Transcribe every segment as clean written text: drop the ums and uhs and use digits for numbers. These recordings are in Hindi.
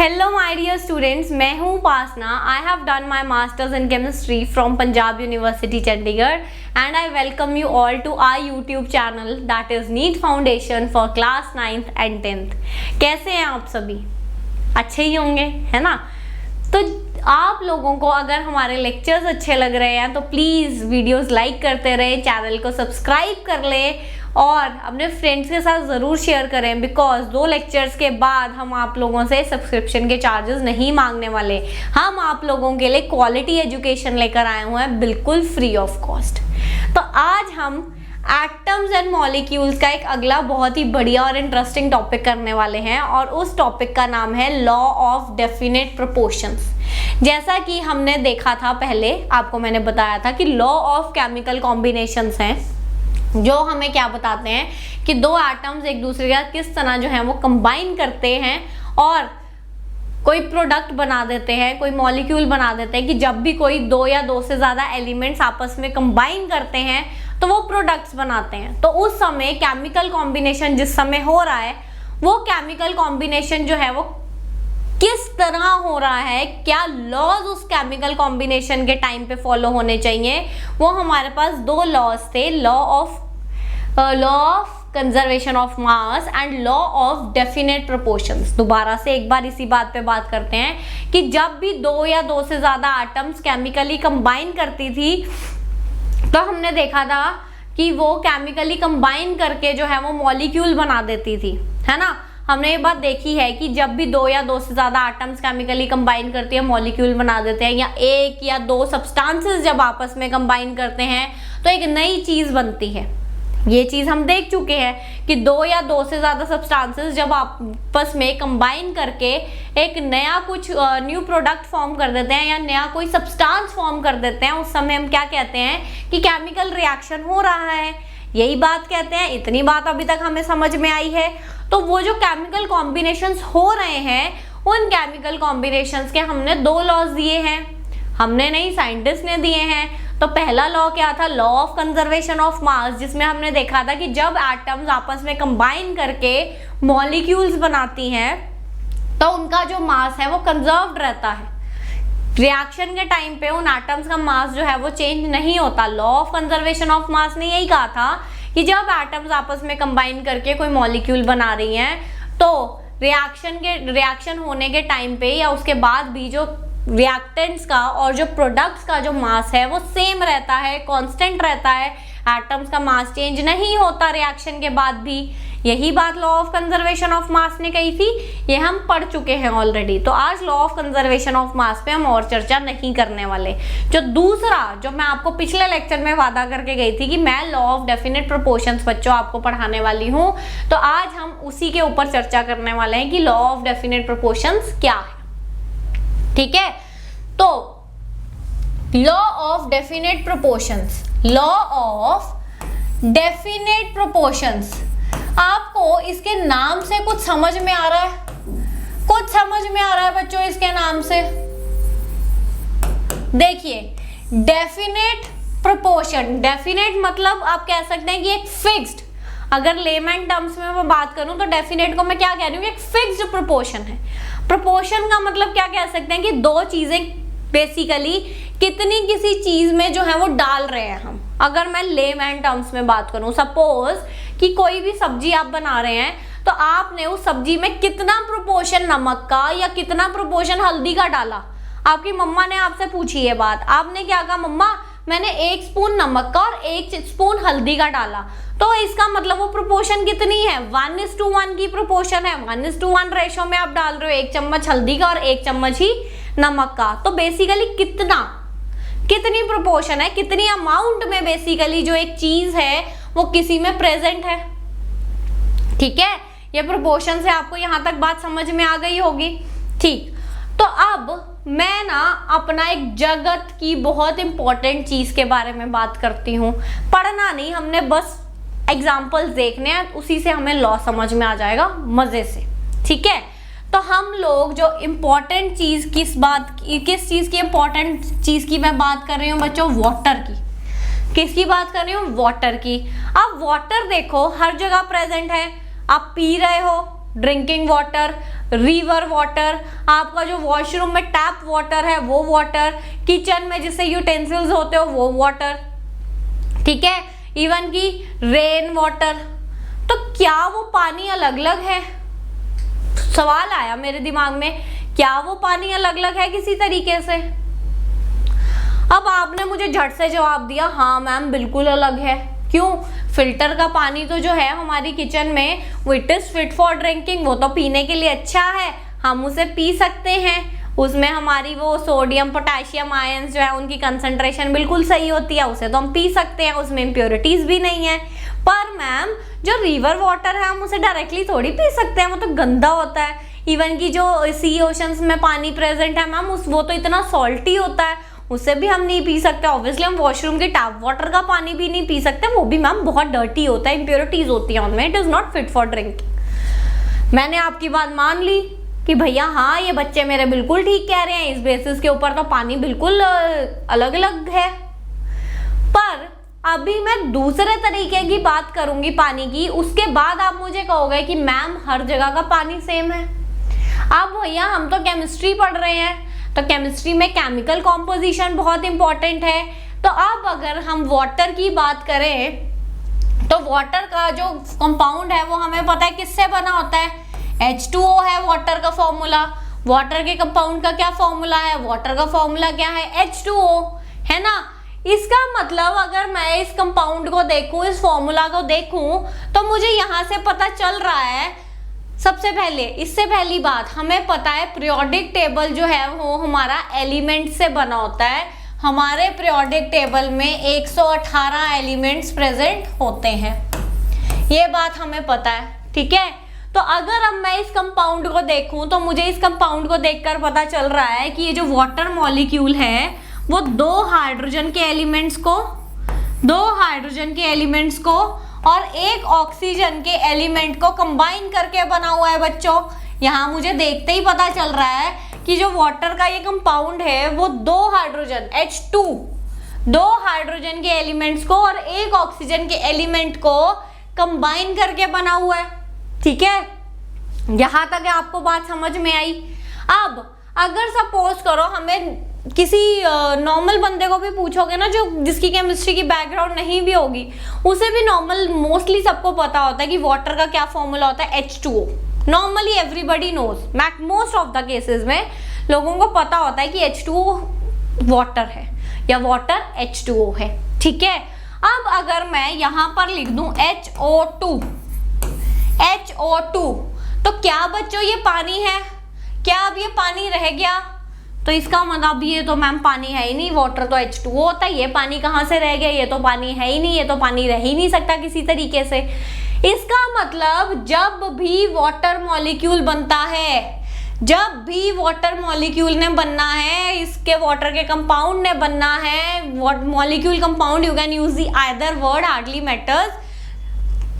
हेलो माय डियर स्टूडेंट्स, मैं हूँ Upasana. I have done my masters in chemistry from Punjab university Chandigarh and I welcome you all to our YouTube channel that is NEET foundation for class 9th and 10th। कैसे हैं आप सभी? अच्छे ही होंगे, है ना? तो आप लोगों को अगर हमारे लेक्चर्स अच्छे लग रहे हैं तो प्लीज़ वीडियोस लाइक करते रहे, चैनल को सब्सक्राइब कर लें और अपने फ्रेंड्स के साथ ज़रूर शेयर करें, बिकॉज 2 लेक्चर्स के बाद हम आप लोगों से सब्सक्रिप्शन के चार्जेस नहीं मांगने वाले। हम आप लोगों के लिए क्वालिटी एजुकेशन लेकर आए हुए हैं, बिल्कुल फ्री ऑफ कॉस्ट। तो आज हम एटम्स एंड मॉलिक्यूल्स का एक अगला बहुत ही बढ़िया और इंटरेस्टिंग टॉपिक करने वाले हैं और उस टॉपिक का नाम है लॉ ऑफ डेफिनेट प्रोपोर्शंस। जैसा कि हमने देखा था पहले, आपको मैंने बताया था कि लॉ ऑफ केमिकल कॉम्बिनेशंस हैं जो हमें क्या बताते हैं कि 2 एटम्स एक दूसरे का किस तरह जो है वो कंबाइन करते हैं और कोई प्रोडक्ट बना देते हैं, कोई मॉलिक्यूल बना देते हैं कि जब भी कोई 2 या 2 से ज़्यादा एलिमेंट्स आपस में कंबाइन करते हैं तो वो प्रोडक्ट्स बनाते हैं। तो उस समय केमिकल कॉम्बिनेशन जिस समय हो रहा है, वो केमिकल कॉम्बिनेशन जो है वो किस तरह हो रहा है, क्या लॉज उस केमिकल कॉम्बिनेशन के टाइम पे फॉलो होने चाहिए, वो हमारे पास 2 लॉज थे, law of conservation of mass and law of definite proportions. दोबारा से एक बार इसी बात पे बात करते हैं कि जब भी 2 या 2 से ज्यादा एटम्स केमिकली कंबाइन करती थी तो हमने देखा था कि वो केमिकली कंबाइन करके जो है वो मॉलिक्यूल बना देती थी, है ना? हमने ये बात देखी है कि जब भी 2 या 2 से ज्यादा एटम्स केमिकली कंबाइन करती है, मॉलिक्यूल बना देते हैं, या 1 या 2 सब्सटेंसेस जब आपस में कंबाइन करते हैं तो एक नई चीज बनती है। ये चीज हम देख चुके हैं कि 2 या 2 से ज्यादा सब्सटेंसेस जब आपस में कंबाइन करके एक नया कुछ न्यू प्रोडक्ट फॉर्म कर देते हैं या नया कोई सब्सटेंस फॉर्म कर देते हैं, उस समय हम क्या कहते हैं कि केमिकल रिएक्शन हो रहा है। यही बात कहते हैं। इतनी बात अभी तक हमें समझ में आई है। तो वो जो केमिकल कॉम्बिनेशंस हो रहे हैं, उन केमिकल कॉम्बिनेशंस के हमने 2 लॉज दिए हैं। हमने नहीं, साइंटिस्ट ने दिए हैं। तो पहला लॉ क्या था? Law of conservation of mass, जिसमें हमने देखा था कि जब एटम्स आपस में कंबाइन करके मॉलिक्यूल्स बनाती हैं तो उनका जो मास है वो कंजर्व्ड रहता है। रिएक्शन के टाइम पे उन एटम्स का मास जो है वो चेंज नहीं होता। Law of conservation of mass ने यही कहा था कि जब एटम्स आपस में कंबाइन करके कोई मॉलिक्यूल बना रही हैं तो रिएक्शन होने के टाइम पे या उसके बाद भी जो रिएक्टेंट्स का और जो प्रोडक्ट्स का जो मास है वो सेम रहता है, कांस्टेंट रहता है। एटम्स का मास चेंज नहीं होता रिएक्शन के बाद भी। यही बात law of conservation of mass ने कही थी। ये हम पढ़ चुके हैं ऑलरेडी। तो आज law of conservation of mass पे हम और चर्चा नहीं करने वाले। जो दूसरा, जो मैं आपको पिछले लेक्चर में वादा करके गई थी कि मैं लॉ ऑफ डेफिनेट प्रोपोर्शंस बच्चों आपको पढ़ाने वाली हूँ, तो आज हम उसी के ऊपर चर्चा करने वाले हैं कि लॉ ऑफ डेफिनेट प्रोपोर्शंस क्या है। ठीक है, तो law of definite proportions, law of definite proportions, आपको इसके नाम से कुछ समझ में आ रहा है? कुछ समझ में आ रहा है बच्चों इसके नाम से? देखिए, डेफिनेट प्रोपोर्शन, डेफिनेट मतलब आप कह सकते हैं कि एक फिक्स्ड, अगर लेमैन टर्म्स में मैं बात करूं तो डेफिनेट को मैं क्या कह रही हूँ, एक फिक्स्ड प्रोपोर्शन है। प्रोपोर्शन का मतलब क्या कह सकते हैं कि 2 चीजें बेसिकली कितनी किसी चीज में जो है वो डाल रहे हैं हम। अगर मैं लेमैन टर्म्स में बात करूं, सपोज कि कोई भी सब्जी आप बना रहे हैं तो आपने उस सब्जी में कितना प्रोपोर्शन नमक का या कितना प्रोपोर्शन हल्दी का डाला। आपकी मम्मा ने आपसे पूछी ये बात, आपने क्या कहा? मम्मा मैंने 1 स्पून नमक का और 1 स्पून हल्दी का डाला। तो इसका मतलब वो प्रोपोर्शन कितनी है? 1:1 की प्रोपोर्शन है। 1:1 रेशो में आप डाल रहे हो 1 चम्मच हल्दी का और 1 चम्मच ही नमक का। तो बेसिकली कितनी प्रोपोर्शन है, कितनी अमाउंट में बेसिकली जो एक चीज है वो किसी में प्रेजेंट है। ठीक है, ये प्रोपोर्शन से आपको यहां तक बात समझ में आ गई होगी। ठीक, तो अब मैं ना अपना एक जगत की बहुत इंपॉर्टेंट चीज के बारे में बात करती हूँ। पढ़ना नहीं, हमने बस एग्जाम्पल्स देखने हैं, उसी से हमें लॉ समझ में आ जाएगा मजे से। ठीक है, तो हम लोग जो इम्पोर्टेंट चीज किस चीज की इम्पोर्टेंट चीज की मैं बात कर रही हूँ बच्चों? वाटर की। किसकी बात कर रही हूँ? वाटर की। अब वाटर देखो हर जगह प्रेजेंट है। आप पी रहे हो, ड्रिंकिंग वाटर, रिवर वाटर, आपका जो वॉशरूम में टैप वाटर है वो वाटर, किचन में जिससे यूटेंसिल्स होते हो वो वाटर, ठीक है, इवन की रेन वाटर। तो क्या वो पानी अलग अलग है? सवाल आया मेरे दिमाग में, क्या वो पानी अलग अलग है किसी तरीके से? अब आपने मुझे झट से जवाब दिया, हाँ मैम बिल्कुल अलग है। क्यों? फिल्टर का पानी तो जो है हमारी किचन में वो it is fit for drinking, वो तो पीने के लिए अच्छा है, हम उसे पी सकते हैं, उसमें हमारी वो सोडियम पोटेशियम आयंस जो है उनकी कंसंट्रेशन बिल्कुल सही होती है, उसे तो हम पी सकते हैं, उसमें इम्प्योरिटीज भी नहीं है। पर मैम जो रिवर वाटर है हम उसे डायरेक्टली थोड़ी पी सकते हैं, वो तो गंदा होता है। इवन की जो सी ओशंस में पानी प्रेजेंट है मैम वो तो इतना सॉल्टी होता है, उसे भी हम नहीं पी सकते। ऑब्वियसली हम वॉशरूम के टैप वाटर का पानी भी नहीं पी सकते, वो भी मैम बहुत डर्टी होता है, इम्प्योरिटीज होती है उनमें, it is not fit for drinking. मैंने आपकी बात मान ली कि भैया हाँ ये बच्चे मेरे बिल्कुल ठीक कह रहे हैं, इस बेसिस के ऊपर तो पानी बिल्कुल अलग अलग है। पर अभी मैं दूसरे तरीके की बात करूंगी पानी की, उसके बाद आप मुझे कहोगे कि मैम हर जगह का पानी सेम है। अब भैया हम तो केमिस्ट्री पढ़ रहे हैं, तो केमिस्ट्री में केमिकल कॉम्पोजिशन बहुत इंपॉर्टेंट है। तो अब अगर हम वाटर की बात करें तो वाटर का जो कंपाउंड है वो हमें पता है किससे बना होता है, H2O है वाटर का फॉर्मूला। वाटर के कंपाउंड का क्या फॉर्मूला है? वाटर का फॉर्मूला क्या है? H2O, है ना। इसका मतलब अगर मैं इस कंपाउंड को देखूं, इस फॉर्मूला को देखूं, तो मुझे यहाँ से पता चल रहा है, सबसे पहले इससे पहली बात हमें पता है पीरियोडिक टेबल जो है वो हमारा एलिमेंट से बना होता है। हमारे पीरियोडिक टेबल में 118 एलिमेंट्स प्रेजेंट होते हैं, ये बात हमें पता है, ठीक है। तो अगर अब मैं इस कंपाउंड को देखूं तो मुझे इस कंपाउंड को देखकर पता चल रहा है कि ये जो वाटर मॉलिक्यूल है वो दो हाइड्रोजन के एलिमेंट्स को और एक ऑक्सीजन के एलिमेंट को कंबाइन करके बना हुआ है बच्चों। यहाँ मुझे देखते ही पता चल रहा है कि जो वाटर का ये कंपाउंड है वो दो हाइड्रोजन H2, दो हाइड्रोजन के एलिमेंट्स को और एक ऑक्सीजन के एलिमेंट को कंबाइन करके बना हुआ है, ठीक है। यहाँ तक आपको बात समझ में आई। अब अगर सपोज करो हमें किसी नॉर्मल बंदे को भी पूछोगे ना, जो जिसकी केमिस्ट्री की बैकग्राउंड नहीं भी होगी, उसे भी नॉर्मल मोस्टली सबको पता होता है कि वाटर का क्या फॉर्मूला होता है, H2O। Normally everybody knows, most of the cases में लोगों को पता होता है कि H2O वाटर है या वाटर H2O है, ठीक है। अब अगर मैं यहाँ पर लिख दूं HO2, तो क्या बच्चों ये पानी है? क्या अब ये पानी रह गया? तो इसका मतलब ये तो मैम पानी है ही नहीं, वाटर तो H2O होता है, ये पानी कहाँ से रह गया? ये तो पानी है ही नहीं, ये तो पानी रह ही नहीं सकता किसी तरीके से। इसका मतलब जब भी वाटर मॉलिक्यूल बनता है, जब भी वाटर मॉलिक्यूल ने बनना है, इसके वाटर के कंपाउंड ने बनना है, molecule compound, you can use the either word, hardly matters.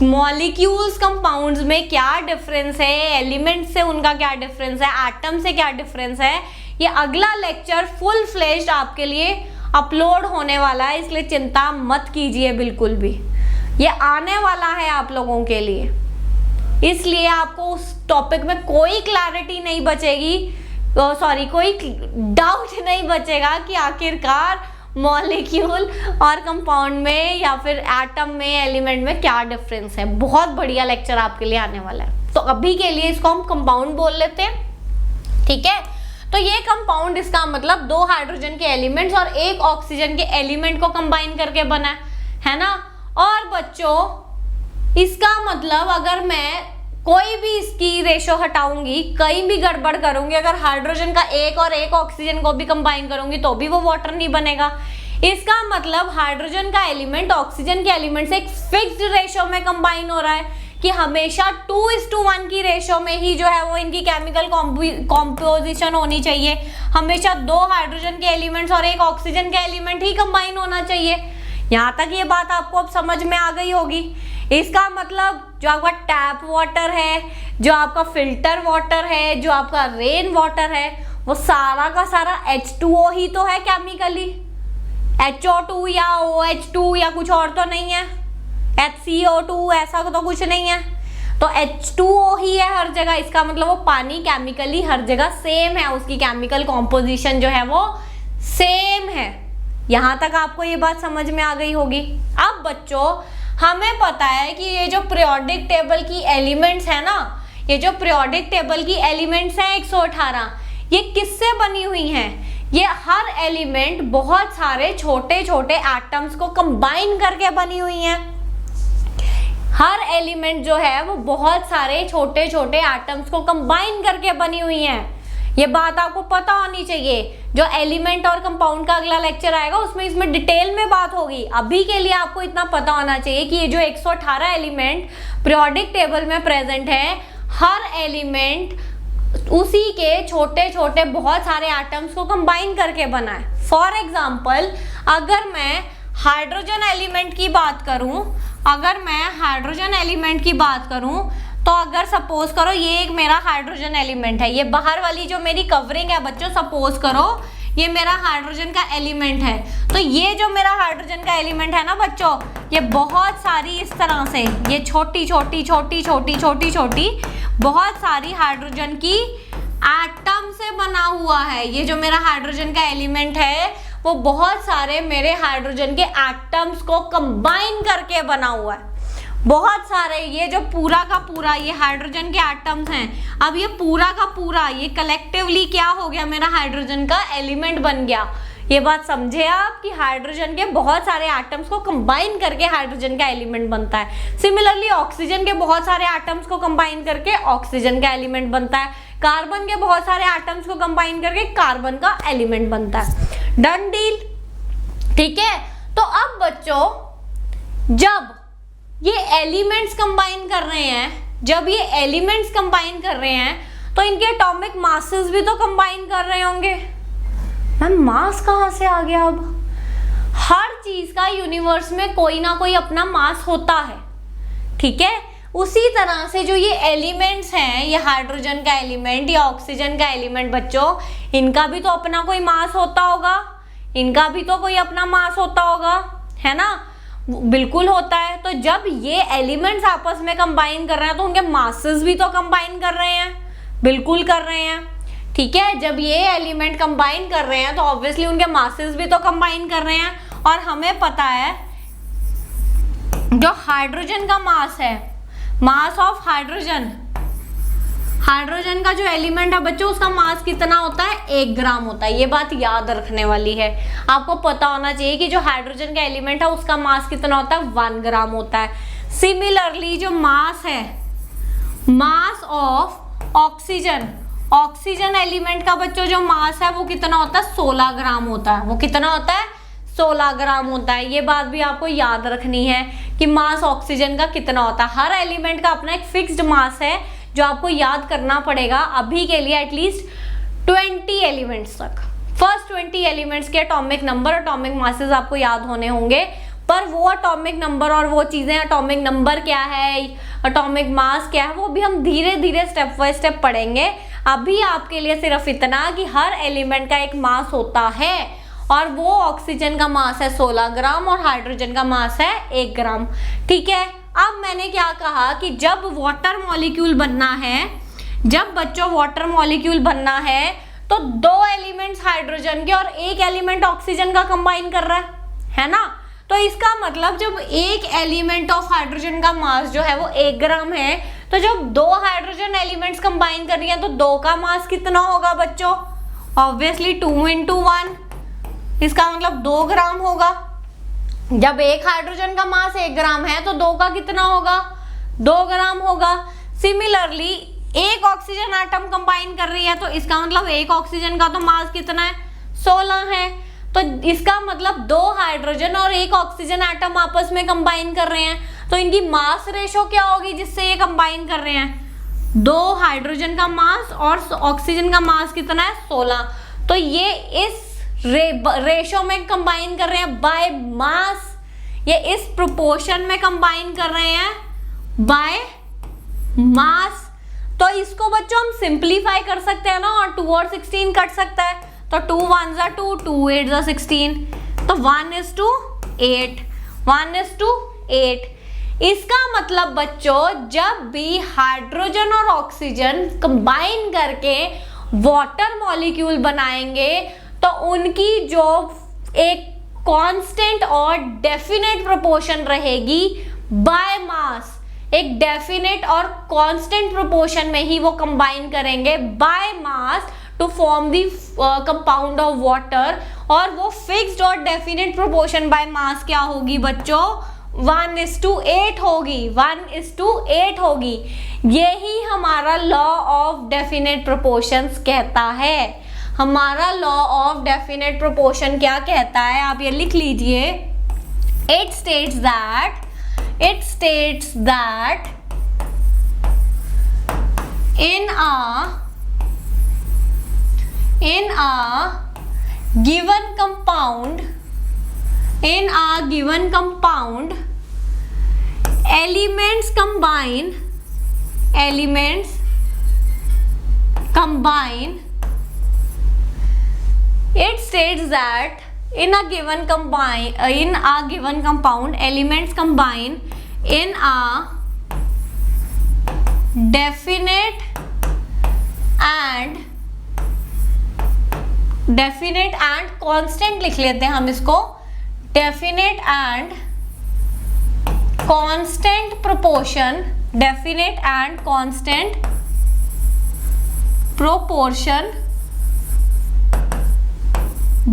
Molecules compounds में क्या डिफरेंस है, एलिमेंट से उनका क्या डिफरेंस है, एटम से क्या डिफरेंस है, ये अगला लेक्चर फुल फ्लेश्ड आपके लिए अपलोड होने वाला है, इसलिए चिंता मत कीजिए बिल्कुल भी, ये आने वाला है आप लोगों के लिए। इसलिए आपको उस टॉपिक में कोई क्लैरिटी नहीं बचेगी, कोई डाउट नहीं बचेगा कि आखिरकार मॉलिक्यूल और कंपाउंड में या फिर एटम में, एलिमेंट में क्या डिफरेंस है। बहुत बढ़िया लेक्चर आपके लिए आने वाला है। तो अभी के लिए इसको हम कंपाउंड बोल लेते हैं, ठीक है। तो ये कंपाउंड, इसका मतलब दो हाइड्रोजन के एलिमेंट्स और एक ऑक्सीजन के एलिमेंट को कंबाइन करके बना है ना। और बच्चों इसका मतलब अगर मैं कोई भी इसकी रेशो हटाऊंगी, कहीं भी गड़बड़ करूंगी, अगर हाइड्रोजन का एक और एक ऑक्सीजन को भी कंबाइन करूंगी तो भी वो वाटर नहीं बनेगा। इसका मतलब हाइड्रोजन का एलिमेंट ऑक्सीजन के एलिमेंट से एक फिक्स्ड रेशो में कंबाइन हो रहा है कि हमेशा 2:1 की रेशो में ही जो है वो इनकी केमिकल कॉम्पोजिशन होनी चाहिए। हमेशा दो हाइड्रोजन के एलिमेंट्स और एक ऑक्सीजन के एलिमेंट ही कंबाइन होना चाहिए। यहाँ तक ये बात आपको अब समझ में आ गई होगी। इसका मतलब जो आपका टैप वाटर है, जो आपका फिल्टर वाटर है, जो आपका रेन वाटर है, वो सारा का सारा H2O ही तो है केमिकली। HO2 या OH2 या कुछ और तो नहीं है, HCO2 ऐसा तो कुछ नहीं है। तो H2O ही है हर जगह, इसका मतलब वो पानी केमिकली हर जगह सेम है, उसकी केमिकल कॉम्पोजिशन जो है वो सेम है। यहां तक आपको ये बात समझ में आ गई होगी। अब बच्चों हमें पता है कि ये जो पीरियोडिक टेबल की एलिमेंट्स है ना, ये जो पीरियोडिक टेबल की एलिमेंट्स हैं 118, ये किससे बनी हुई हैं? ये हर एलिमेंट बहुत सारे छोटे छोटे एटम्स को कंबाइन करके बनी हुई हैं। हर एलिमेंट जो है वो बहुत सारे छोटे छोटे एटम्स को कंबाइन करके बनी हुई हैं। ये बात आपको पता होनी चाहिए। जो एलिमेंट और कंपाउंड का अगला लेक्चर आएगा उसमें इसमें डिटेल में बात होगी। अभी के लिए आपको इतना पता होना चाहिए कि ये जो 118 एलिमेंट पीरियोडिक टेबल में प्रेजेंट है, हर एलिमेंट उसी के छोटे छोटे बहुत सारे एटम्स को कंबाइन करके बना है। फॉर एग्जाम्पल अगर मैं हाइड्रोजन एलिमेंट की बात करूं, तो अगर सपोज करो ये एक मेरा हाइड्रोजन एलिमेंट है, ये बाहर वाली जो मेरी कवरिंग है बच्चों, सपोज करो ये मेरा हाइड्रोजन का एलिमेंट है, तो ये जो मेरा हाइड्रोजन का एलिमेंट है ना बच्चों, ये बहुत सारी इस तरह से ये छोटी छोटी बहुत सारी हाइड्रोजन की एटम से बना हुआ है। ये जो मेरा हाइड्रोजन का एलिमेंट है वो बहुत सारे मेरे हाइड्रोजन के एटम्स को कंबाइन करके बना हुआ है। बहुत सारे, ये जो पूरा का पूरा ये हाइड्रोजन के एटम्स हैं, अब ये पूरा का पूरा ये कलेक्टिवली क्या हो गया, मेरा हाइड्रोजन का एलिमेंट बन गया। ये बात समझे आप कि हाइड्रोजन के बहुत सारे एटम्स को कंबाइन करके हाइड्रोजन का एलिमेंट बनता है। सिमिलरली ऑक्सीजन के बहुत सारे एटम्स को कंबाइन करके ऑक्सीजन का एलिमेंट बनता है। कार्बन के बहुत सारे एटम्स को कंबाइन करके कार्बन का एलिमेंट बनता है। डन डील, ठीक है। तो अब बच्चों जब ये एलिमेंट्स कंबाइन कर रहे हैं, तो इनके एटॉमिक मासेस भी तो कंबाइन कर रहे होंगे। मैम मास कहाँ से आ गया? अब हर चीज का यूनिवर्स में कोई ना कोई अपना मास होता है, ठीक है। उसी तरह से जो ये एलिमेंट्स हैं, ये हाइड्रोजन का एलिमेंट या ऑक्सीजन का एलिमेंट बच्चों, इनका भी तो अपना कोई मास होता होगा, है ना? बिल्कुल होता है। तो जब ये एलिमेंट्स आपस में कंबाइन कर रहे हैं तो उनके मासेस भी तो कंबाइन कर रहे हैं, बिल्कुल कर रहे हैं, ठीक है। जब ये एलिमेंट कंबाइन कर रहे हैं तो ऑब्वियसली उनके मासेस भी तो कंबाइन कर रहे हैं। और हमें पता है जो हाइड्रोजन का मास है, मास ऑफ हाइड्रोजन का जो एलिमेंट है बच्चों, उसका मास कितना होता है? 1 ग्राम होता है। ये बात याद रखने वाली है। आपको पता होना चाहिए कि जो हाइड्रोजन का एलिमेंट है उसका मास कितना होता है? 1 ग्राम होता है। सिमिलरली जो मास है, मास ऑफ ऑक्सीजन एलिमेंट का बच्चों जो मास है वो कितना होता है? 16 ग्राम होता है। वो कितना होता है? 16 ग्राम होता है। ये बात भी आपको याद रखनी है कि मास ऑक्सीजन का कितना होता है। हर एलिमेंट का अपना एक फिक्स्ड मास है जो आपको याद करना पड़ेगा अभी के लिए एटलीस्ट 20 एलिमेंट्स तक। फर्स्ट 20 एलिमेंट्स के एटॉमिक नंबर, एटॉमिक मासेस आपको याद होने होंगे, पर वो एटॉमिक नंबर और वो चीजें, एटॉमिक नंबर क्या है, एटॉमिक मास क्या है, वो भी हम धीरे धीरे स्टेप बाय स्टेप पढ़ेंगे। अभी आपके लिए सिर्फ इतना कि हर एलिमेंट का एक मास होता है और वो ऑक्सीजन का मास है 16 ग्राम और हाइड्रोजन का मास है 1 ग्राम, ठीक है। अब मैंने क्या कहा कि जब वाटर मॉलिक्यूल बनना है, जब बच्चों वाटर मॉलिक्यूल बनना है तो 2 एलिमेंट्स हाइड्रोजन के और 1 एलिमेंट ऑक्सीजन का कंबाइन कर रहा है ना। तो इसका मतलब जब एक एलिमेंट ऑफ हाइड्रोजन का मास जो है वो 1 ग्राम है, तो जब 2 हाइड्रोजन एलिमेंट्स कंबाइन कर रही हैं तो 2 का मास कितना होगा बच्चों? ऑब्वियसली 2 × 1, इसका मतलब 2 ग्राम होगा। जब एक हाइड्रोजन का मास 1 ग्राम है तो 2 का कितना होगा? 2 ग्राम होगा। सिमिलरली एक ऑक्सीजन एटम कंबाइन कर रही है तो इसका मतलब एक ऑक्सीजन का तो मास कितना है? 16 है। तो इसका मतलब 2 हाइड्रोजन और 1 ऑक्सीजन एटम आपस में कंबाइन कर रहे हैं, तो इनकी मास रेशो क्या होगी जिससे ये कंबाइन कर रहे हैं? 2 हाइड्रोजन का मास और ऑक्सीजन का मास कितना है? 16। तो ये इस रेशो में कंबाइन कर रहे हैं बाय मास, ये इस प्रोपोर्शन में कंबाइन कर रहे हैं बाय मास। तो इसको बच्चों हम सिंप्लीफाई कर सकते हैं ना, और 2 और 16 कट सकता है, तो 2 1 = 2, 2 8 = 16, तो 1:8, 1:8। इसका मतलब बच्चों जब भी हाइड्रोजन और ऑक्सीजन कंबाइन करके वाटर मॉलिक्यूल बनाएंगे तो उनकी जो एक कांस्टेंट और डेफिनेट प्रोपोर्शन रहेगी बाय मास, एक डेफिनेट और कांस्टेंट प्रोपोर्शन में ही वो कंबाइन करेंगे by mass to form the compound of water. और वो फिक्स्ड और डेफिनेट प्रोपोर्शन बाय मास क्या होगी बच्चों? 1:8 होगी, 1:8 होगी। यही हमारा लॉ ऑफ डेफिनेट प्रोपोर्शंस कहता है। हमारा लॉ ऑफ डेफिनेट प्रोपोर्शन क्या कहता है, आप ये लिख लीजिए। It states that in a given compound elements combine it states that in a given compound elements combine in a definite and constant लिख लेते हैं हम इसको, definite and constant proportion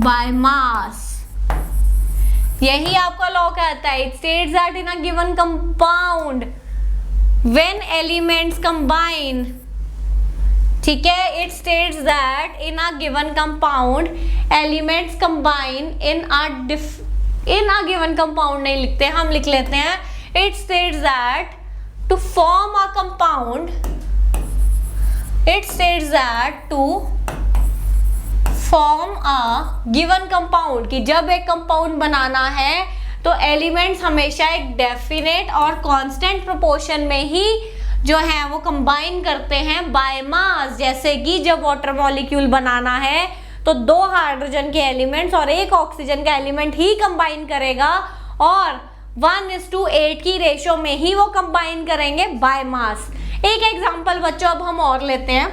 by mass। यही आपका लॉ कहता है। It states that in a given compound when elements combine, ठीक है, it states that in a given compound elements combine in a given compound नहीं लिखते, हम लिख लेते हैं it states that to form a compound, it states that to form a given compound, कि जब एक कंपाउंड बनाना है तो एलिमेंट्स हमेशा एक डेफिनेट और कांस्टेंट प्रोपोर्शन में ही जो है वो कंबाइन करते हैं बाय मास। जैसे कि जब वाटर मॉलिक्यूल बनाना है तो 2 हाइड्रोजन के एलिमेंट्स और 1 ऑक्सीजन का एलिमेंट ही कंबाइन करेगा और 1:8 की रेशो में ही वो कंबाइन करेंगे बाय मास। एक एग्जांपल बच्चों अब हम और लेते हैं,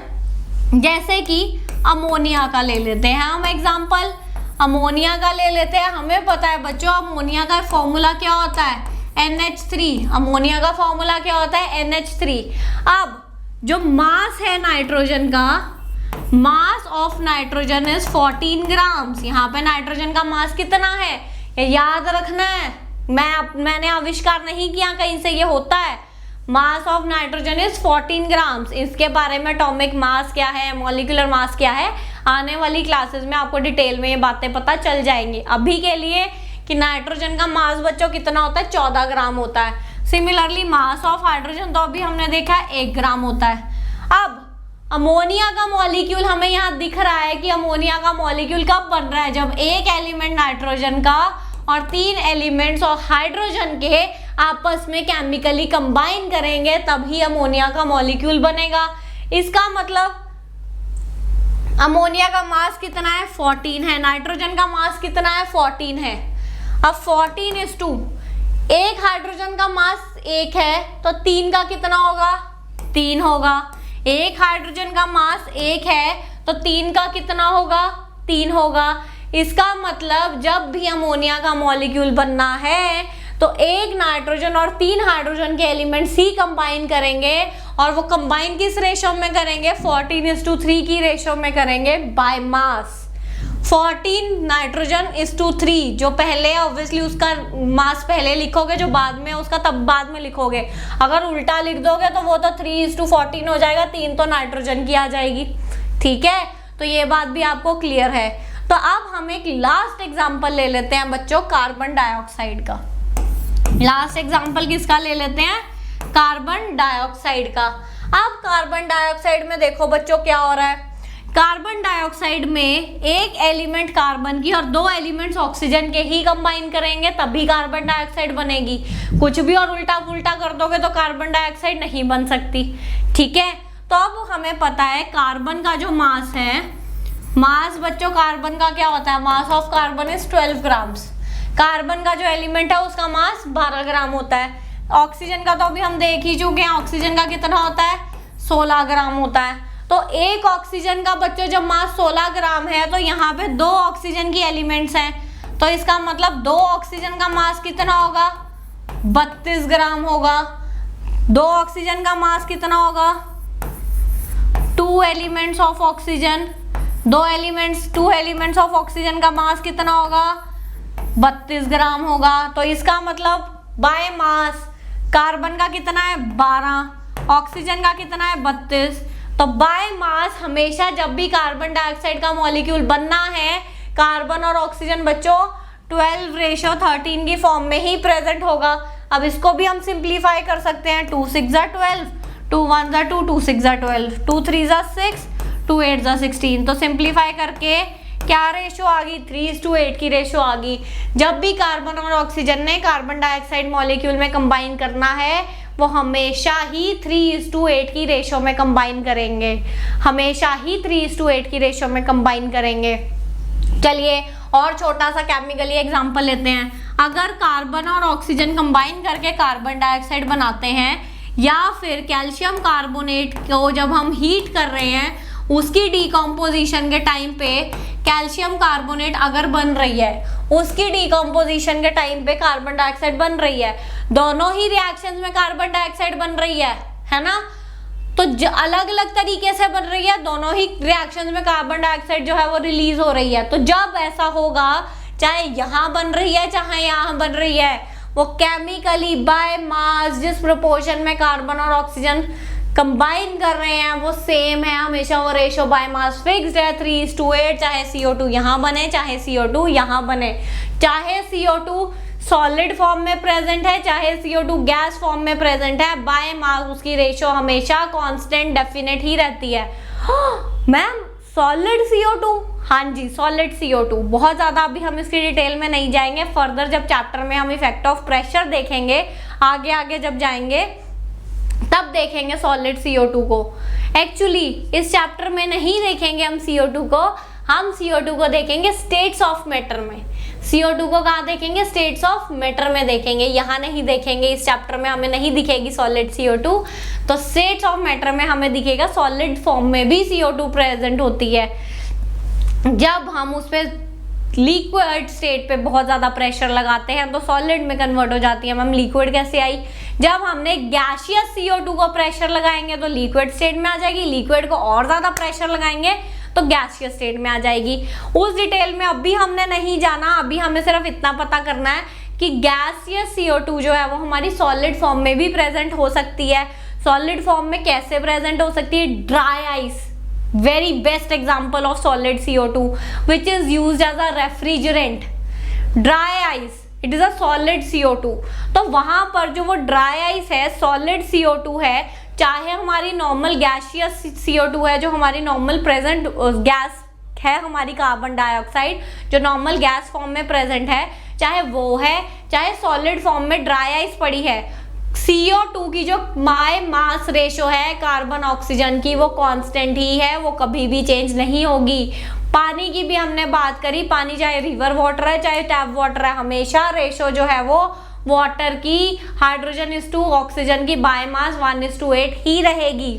जैसे कि अमोनिया का ले लेते हैं हम एग्जांपल। अमोनिया का ले लेते हैं। हमें पता है बच्चों अमोनिया का फॉर्मूला क्या होता है, NH3। अमोनिया का फॉर्मूला क्या होता है, NH3। अब जो मास है नाइट्रोजन का, mass of nitrogen is 14 grams. यहाँ पे नाइट्रोजन का मास कितना है ये याद रखना है, मैंने आविष्कार नहीं किया, कहीं से ये होता है। Mass of nitrogen is 14 grams. इसके बारे में एटॉमिक मास क्या है, मॉलिक्यूलर मास क्या है, आने वाली क्लासेस में आपको डिटेल में ये बातें पता चल जाएंगी। अभी के लिए कि नाइट्रोजन का मास बच्चों कितना होता है, 14 ग्राम होता है। सिमिलरली मास ऑफ हाइड्रोजन तो अभी हमने देखा है 1 ग्राम होता है। अब अमोनिया का मॉलिक्यूल हमें यहाँ दिख रहा है कि अमोनिया का मॉलिक्यूल कब बन रहा है, जब एक एलिमेंट नाइट्रोजन का और 3 एलिमेंट्स और हाइड्रोजन के आपस में केमिकली कंबाइन करेंगे तभी अमोनिया का मॉलिक्यूल बनेगा। इसका मतलब अमोनिया का मास कितना है, 14 है। नाइट्रोजन का मास कितना है, 14 है। अब 14:2, एक हाइड्रोजन का मास 1 है तो 3 का कितना होगा, 3 होगा। एक हाइड्रोजन का मास 1 है तो 3 का कितना होगा, 3 होगा। इसका मतलब जब भी अमोनिया का मॉलिक्यूल बनना है तो एक नाइट्रोजन और 3 हाइड्रोजन के एलिमेंट्स ही कंबाइन करेंगे और वो कंबाइन किस रेशो में करेंगे, 14:3 की रेशो में करेंगे by mass. 14 nitrogen is to 3, जो पहले ऑब्वियसली उसका मास पहले लिखोगे, जो बाद में उसका तब बाद में लिखोगे। अगर उल्टा लिख दोगे तो वो तो 3:14 हो जाएगा, 3 तो नाइट्रोजन की आ जाएगी। ठीक है, तो ये बात भी आपको क्लियर है। तो अब हम एक लास्ट एग्जांपल ले लेते हैं बच्चों, कार्बन डाइऑक्साइड का। लास्ट एग्जांपल किसका ले लेते हैं, कार्बन डाइऑक्साइड का। अब कार्बन डाइऑक्साइड में देखो बच्चों क्या हो रहा है। कार्बन डाइऑक्साइड में एक एलिमेंट कार्बन की और 2 एलिमेंट्स ऑक्सीजन के ही कंबाइन करेंगे तभी कार्बन डाइऑक्साइड बनेगी। कुछ भी और उल्टा पुल्टा कर दोगे तो कार्बन डाइऑक्साइड नहीं बन सकती। ठीक है, तो अब हमें पता है कार्बन का जो मास है, मास बच्चों कार्बन का क्या होता है, mass of carbon is 12 grams. Carbon का जो एलिमेंट है उसका मास 12 ग्राम होता है। ऑक्सीजन का तो अभी हम देख ही चुके हैं, ऑक्सीजन का कितना होता है 16 ग्राम होता है। तो एक ऑक्सीजन का बच्चों जब मास 16 ग्राम है तो यहाँ पे 2 ऑक्सीजन की एलिमेंट्स हैं, तो इसका मतलब 2 ऑक्सीजन का मास कितना होगा 32 ग्राम होगा। 2 ऑक्सीजन का मास कितना होगा 2 elements of oxygen, 2 elements of oxygen का मास कितना होगा 32 ग्राम होगा। तो इसका मतलब बाय मास कार्बन का कितना है 12, ऑक्सीजन का कितना है 32। तो बाय मास हमेशा जब भी कार्बन डाइऑक्साइड का मॉलिक्यूल बनना है, कार्बन और ऑक्सीजन बच्चों 12:13 की फॉर्म में ही प्रेजेंट होगा। अब इसको भी हम सिंप्लीफाई कर सकते हैं, 2 6 = 12, 2 1 = 2, 2 6 = 12, 2 3 = 6, 2 8 = 16। तो सिंप्लीफाई करके क्या रेशो आ गई 3:8 की रेशो आ गई। जब भी कार्बन और ऑक्सीजन ने कार्बन डाइऑक्साइड मॉलिक्यूल में कंबाइन करना है वो हमेशा ही 3:8 की रेशो में कंबाइन करेंगे, हमेशा ही 3:8 की रेशो में कंबाइन करेंगे। चलिए और छोटा सा केमिकली एग्जांपल लेते हैं। अगर कार्बन और ऑक्सीजन कंबाइन करके कार्बन डाइऑक्साइड बनाते हैं या फिर कैल्शियम कार्बोनेट को जब हम हीट कर रहे हैं उसकी डीकम्पोजिशन के टाइम पे कैल्शियम कार्बोनेट अगर बन रही है, उसकी डीकम्पोजिशन के टाइम पे कार्बन डाइऑक्साइड बन रही है, दोनों ही रिएक्शंस में कार्बन डाइऑक्साइड बन रही है ना। तो अलग अलग तरीके से बन रही है, दोनों ही रिएक्शंस में कार्बन डाइऑक्साइड जो है वो रिलीज हो रही है। तो जब ऐसा होगा, चाहे यहाँ बन रही है चाहे यहाँ बन रही है, वो केमिकली बाय मास जिस प्रोपोर्शन में कार्बन और ऑक्सीजन कंबाइन कर रहे हैं वो सेम है, हमेशा वो रेशो बाय मास फिक्स्ड है 3:8। चाहे CO2 यहाँ बने चाहे CO2 यहाँ बने, चाहे CO2 सॉलिड फॉर्म में प्रेजेंट है चाहे CO2 गैस फॉर्म में प्रेजेंट है, बाय मास उसकी रेशो हमेशा कांस्टेंट डेफिनेट ही रहती है। मैम सॉलिड CO2, हाँ जी सॉलिड CO2। बहुत ज़्यादा अभी हम इसकी डिटेल में नहीं जाएंगे, फर्दर जब चैप्टर में हम इफेक्ट ऑफ प्रेशर देखेंगे, आगे आगे जब जाएंगे तब देखेंगे सॉलिड CO2 को। एक्चुअली इस चैप्टर में नहीं देखेंगे हम CO2 को, हम CO2 को देखेंगे स्टेट्स ऑफ मैटर में। CO2 को कहाँ देखेंगे स्टेट्स ऑफ मैटर में देखेंगे, यहाँ नहीं देखेंगे। इस चैप्टर में हमें नहीं दिखेगी सॉलिड CO2, तो स्टेट्स ऑफ मैटर में हमें दिखेगा सॉलिड फॉर्म में भी CO2 प्रेजेंट होती है। जब हम उस पर लिक्विड स्टेट पे बहुत ज़्यादा प्रेशर लगाते हैं तो सॉलिड में कन्वर्ट हो जाती है। मैम लिक्विड कैसे आई, जब हमने गैसियस CO2 को प्रेशर लगाएंगे तो लिक्विड स्टेट में आ जाएगी, लिक्विड को और ज़्यादा प्रेशर लगाएंगे तो गैसियस स्टेट में आ जाएगी। उस डिटेल में अभी हमने नहीं जाना, अभी हमें सिर्फ इतना पता करना है कि गैसियस CO2 जो है वो हमारी सॉलिड फॉर्म में भी प्रेजेंट हो सकती है। सॉलिड फॉर्म में कैसे प्रेजेंट हो सकती है, dry ice very best example of solid CO2 which is used as a refrigerant. Dry ice it is a solid CO2। तो वहां पर जो वो dry ice है solid CO2 है, चाहे हमारी नॉर्मल गैसियस CO2 है जो हमारी नॉर्मल प्रेजेंट गैस है, हमारी कार्बन डाइऑक्साइड जो नॉर्मल गैस फॉर्म में प्रेजेंट है, चाहे वो है चाहे सॉलिड फॉर्म में ड्राई आइस पड़ी है, CO2 की जो बाय मास रेशो है कार्बन ऑक्सीजन की वो कांस्टेंट ही है, वो कभी भी चेंज नहीं होगी। पानी की भी हमने बात करी, पानी चाहे रिवर वाटर है चाहे टैप वाटर है, हमेशा रेशो जो है वो वाटर की हाइड्रोजन/2 ऑक्सीजन की बाय मास 1:8 ही रहेगी,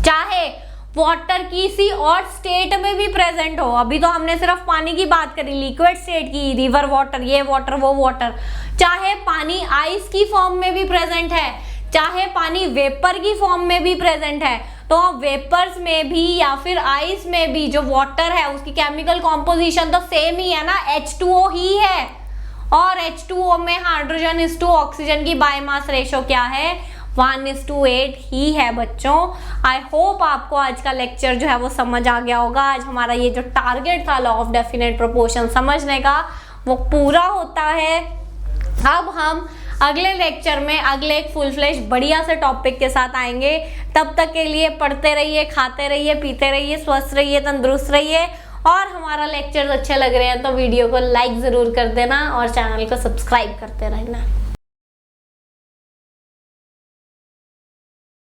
चाहे वाटर किसी और स्टेट में भी प्रेजेंट हो। अभी तो हमने सिर्फ पानी की बात करी, लिक्विड स्टेट की, रिवर वाटर, ये वाटर वो वाटर, चाहे पानी आइस की फॉर्म में भी प्रेजेंट है, चाहे पानी वेपर की फॉर्म में भी प्रेजेंट है, तो वेपर्स में भी या फिर आइस में भी जो वाटर है उसकी केमिकल कॉम्पोजिशन तो सेम ही है ना, H2O ही है, और H2O में हाइड्रोजन/2 ऑक्सीजन की बाय मास रेशो क्या है 1:8 ही है बच्चों। आई होप आपको आज का लेक्चर जो है वो समझ आ गया होगा। आज हमारा ये जो टारगेट था लॉ ऑफ डेफिनेट प्रोपोर्शन समझने का वो पूरा होता है। अब हम अगले लेक्चर में अगले एक फुल फ्लेश बढ़िया से टॉपिक के साथ आएंगे। तब तक के लिए पढ़ते रहिए, खाते रहिए, पीते रहिए, स्वस्थ रहिए, तंदुरुस्त रहिए। और हमारा लेक्चर अच्छे लग रहे हैं तो वीडियो को लाइक ज़रूर कर देना और चैनल को सब्सक्राइब करते रहना।